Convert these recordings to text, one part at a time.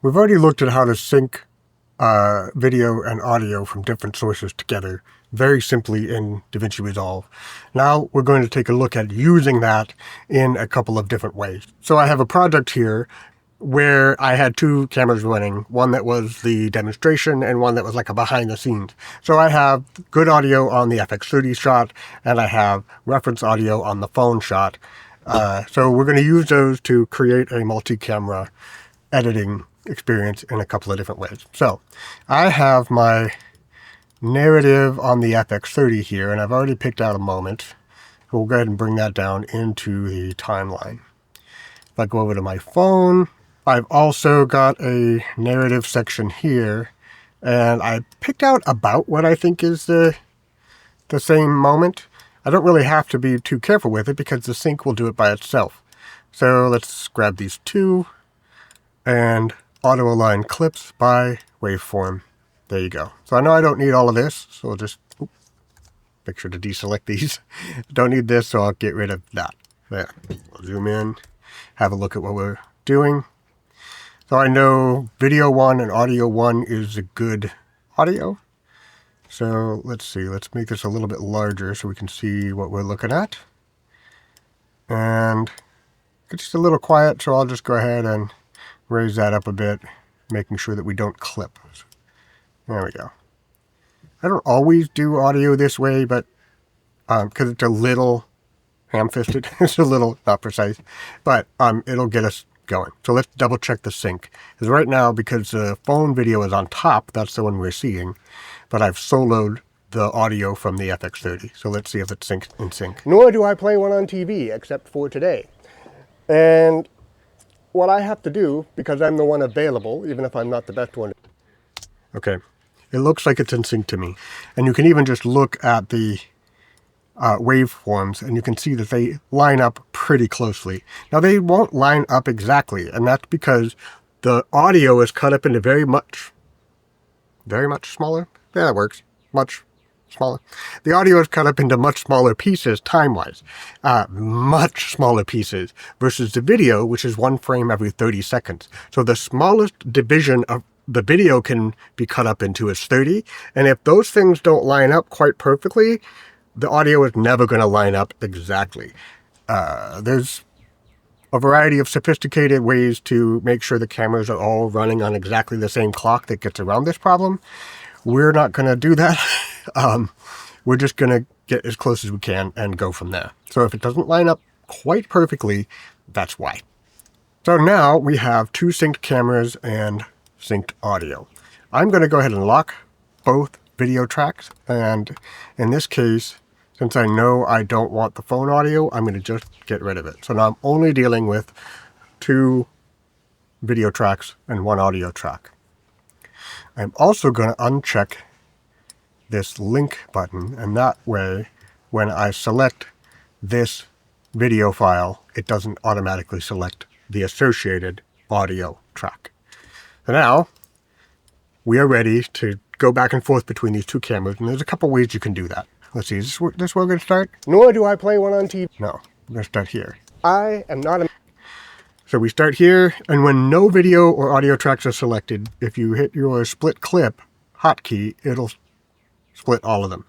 We've already looked at how to sync video and audio from different sources together very simply in Davinci Resolve. Now we're going to take a look at using that in a couple of different ways. So I have a project here where I had two cameras running, one that was the demonstration and one that was like a behind the scenes. So I have good audio on the FX30 shot and I have reference audio on the phone shot. So we're going to use those to create a multi-camera editing experience in a couple of different ways. So I have my narrative on the FX30 here, and I've already picked out a moment. We'll go ahead and bring that down into the timeline. If I go over to my phone, I've also got a narrative section here, and I picked out about what I think is the same moment. I don't really have to be too careful with it because the sync will do it by itself. So let's grab these two and auto align clips by waveform. There you go. So I know I don't need all of this, so I'll just make sure to deselect these. Don't need this, so I'll get rid of that. There. We'll zoom in, have a look at what we're doing. So I know video 1 and audio 1 is a good audio. So let's see, let's make this a little bit larger so we can see what we're looking at. And it's just a little quiet, so I'll just go ahead and raise that up a bit, making sure that we don't clip. There we go. I don't always do audio this way, but because it's a little ham-fisted, it's a little not precise, but it'll get us going. So let's double check the sync. Because right now, because the phone video is on top, that's the one we're seeing, but I've soloed the audio from the FX30. So let's see if it's in sync. Nor do I play one on TV, except for today. And what I have to do, because I'm the one available, even if I'm not the best one. Okay, it looks like it's in sync to me. And you can even just look at the waveforms and you can see that they line up pretty closely. Now they won't line up exactly, and that's because the audio is cut up into very much smaller. Yeah, that works. Much smaller. The audio is cut up into much smaller pieces time-wise. Much smaller pieces versus the video, which is one frame every 30 seconds. So the smallest division of the video can be cut up into is 30. And if those things don't line up quite perfectly, the audio is never going to line up exactly. There's a variety of sophisticated ways to make sure the cameras are all running on exactly the same clock that gets around this problem. We're not going to do that. We're just going to get as close as we can and go from there. So if it doesn't line up quite perfectly, that's why. So now we have two synced cameras and synced audio. I'm going to go ahead and lock both video tracks. And in this case, since I know I don't want the phone audio, I'm going to just get rid of it. So now I'm only dealing with two video tracks and one audio track. I'm also going to uncheck this link button, and that way when I select this video file, it doesn't automatically select the associated audio track. So now we are ready to go back and forth between these two cameras, and there's a couple ways you can do that. Let's see, is this where we're going to start? Nor do I play one on TV. No, we're going to start here. I am not a... So we start here, and when no video or audio tracks are selected, if you hit your split clip hotkey, it'll split all of them.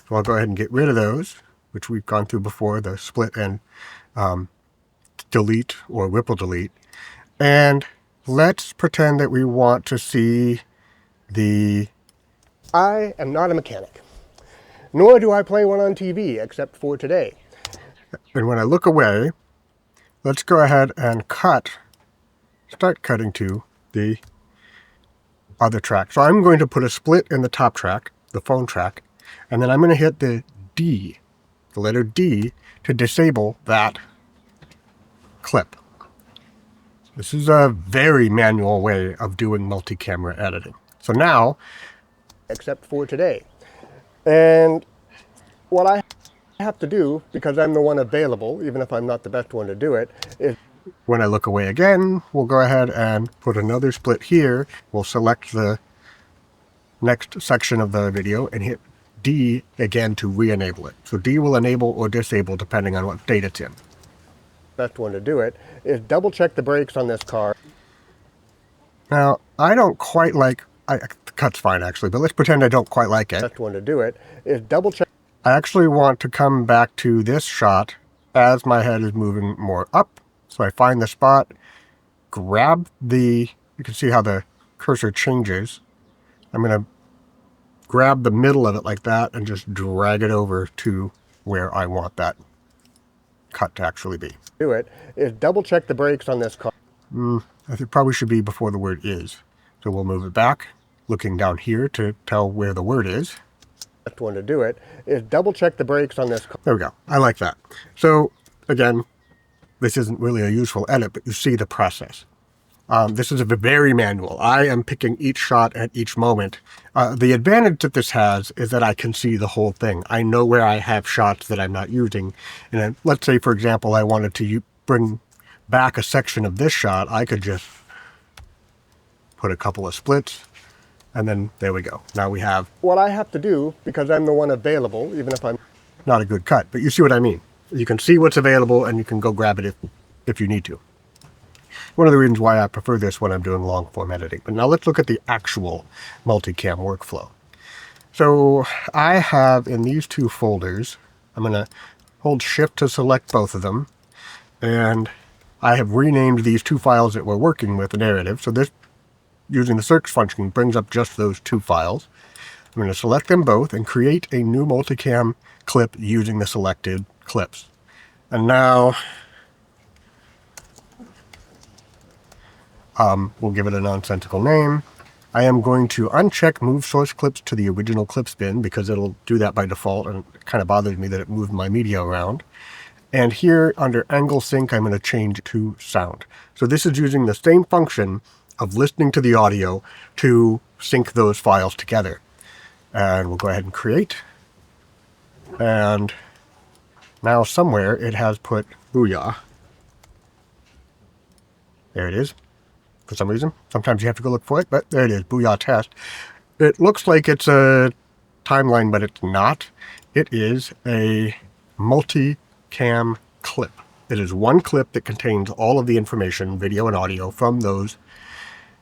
So I'll go ahead and get rid of those, which we've gone through before, the split and delete or ripple delete. And let's pretend that we want to see the... I am not a mechanic. Nor do I play one on TV, except for today. And when I look away, let's go ahead and start cutting to the other track. So I'm going to put a split in the top track, the phone track, and then I'm going to hit the D, the letter D, to disable that clip. This is a very manual way of doing multi-camera editing. So now, except for today. And what I have to do, because I'm the one available, even if I'm not the best one to do it, is when I look away again, we'll go ahead and put another split here. We'll select the next section of the video and hit D again to re-enable it. So D will enable or disable depending on what state it's in. Best one to do it is double check the brakes on this car. Now, I don't quite like, the cut's fine actually, but let's pretend I don't quite like it. The best one to do it is double check. I actually want to come back to this shot as my head is moving more up. So I find the spot, grab the, you can see how the cursor changes. I'm going to grab the middle of it like that and just drag it over to where I want that cut to actually be. Do it is double check the brakes on this car. I think probably should be before the word is. So we'll move it back, looking down here to tell where the word is. The best one to do it is double check the brakes on this car. There we go. I like that. So again, this isn't really a useful edit, but you see the process. This is a very manual. I am picking each shot at each moment. The advantage that this has is that I can see the whole thing. I know where I have shots that I'm not using. And then, let's say, for example, I wanted to bring back a section of this shot. I could just put a couple of splits, and then there we go. Now we have what I have to do, because I'm the one available, even if I'm not a good cut. But you see what I mean. You can see what's available, and you can go grab it if you need to. One of the reasons why I prefer this when I'm doing long form editing. But now let's look at the actual multicam workflow. So I have in these two folders, I'm going to hold shift to select both of them. And I have renamed these two files that we're working with, the narrative. So this, using the search function, brings up just those two files. I'm going to select them both and create a new multicam clip using the selected clips. And now we'll give it a nonsensical name. I am going to uncheck move source clips to the original clips bin because it'll do that by default, and it kind of bothers me that it moved my media around. And here under angle sync, I'm going to change to sound. So this is using the same function of listening to the audio to sync those files together. And we'll go ahead and create. And now somewhere it has put booyah. There it is. For some reason. Sometimes you have to go look for it, but there it is, booyah test. It looks like it's a timeline, but it's not. It is a multicam clip. It is one clip that contains all of the information, video and audio, from those.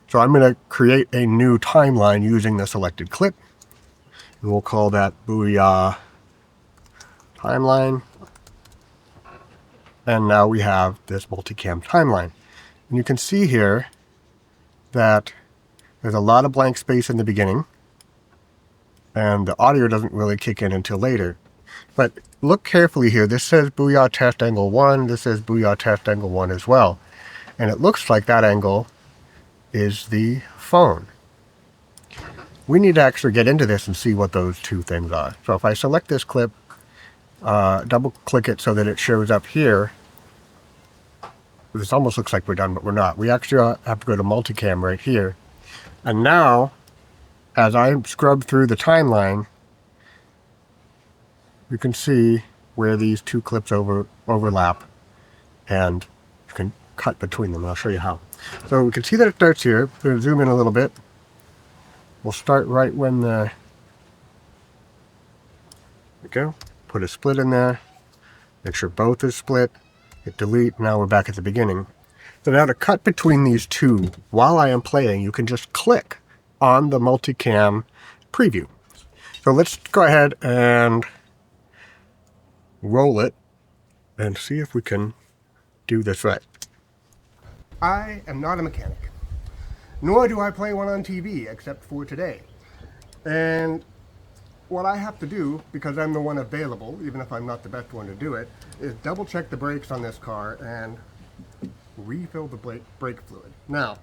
So I'm going to create a new timeline using the selected clip. And we'll call that booyah timeline. And now we have this multicam timeline. And you can see here that there's a lot of blank space in the beginning, and the audio doesn't really kick in until later. But look carefully here. This says booyah test angle 1. This says booyah test angle 1 as well. And it looks like that angle is the phone. We need to actually get into this and see what those two things are. So if I select this clip, double click it so that it shows up here. This almost looks like we're done, but we're not. We actually have to go to multicam right here. And now, as I scrub through the timeline, you can see where these two clips overlap, and you can cut between them. I'll show you how. So we can see that it starts here. We're going to zoom in a little bit. We'll start right when there we go. Put a split in there. Make sure both are split. Hit delete. Now we're back at the beginning. So now to cut between these two, while I am playing, you can just click on the multicam preview. So let's go ahead and roll it and see if we can do this right. I am not a mechanic, nor do I play one on TV, except for today. And what I have to do, because I'm the one available, even if I'm not the best one to do it, is double check the brakes on this car and refill the brake fluid. Now,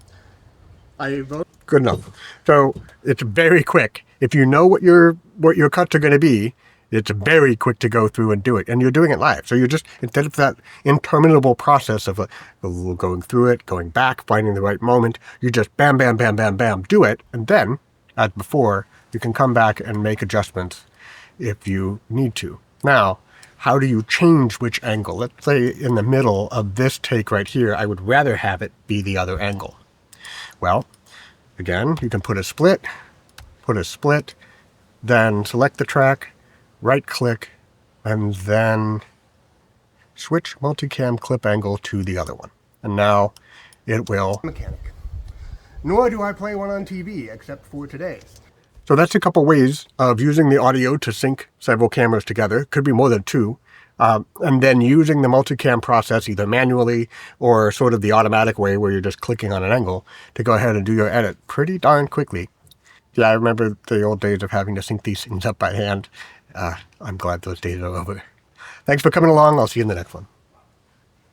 I vote good enough. So it's very quick. If you know what your cuts are going to be, it's very quick to go through and do it. And you're doing it live. So you're just, instead of that interminable process of going through it, going back, finding the right moment, you just bam, bam, bam, bam, bam, do it. And then, as before, you can come back and make adjustments if you need to. Now, how do you change which angle? Let's say in the middle of this take right here, I would rather have it be the other angle. Well, again, you can put a split, then select the track, right click, and then switch multicam clip angle to the other one. And now it will. Mechanic. nor do I play one on TV, except for today. So that's a couple ways of using the audio to sync several cameras together. Could be more than two. And then using the multicam process either manually or sort of the automatic way where you're just clicking on an angle to go ahead and do your edit pretty darn quickly. Yeah, I remember the old days of having to sync these things up by hand. I'm glad those days are over. Thanks for coming along. I'll see you in the next one.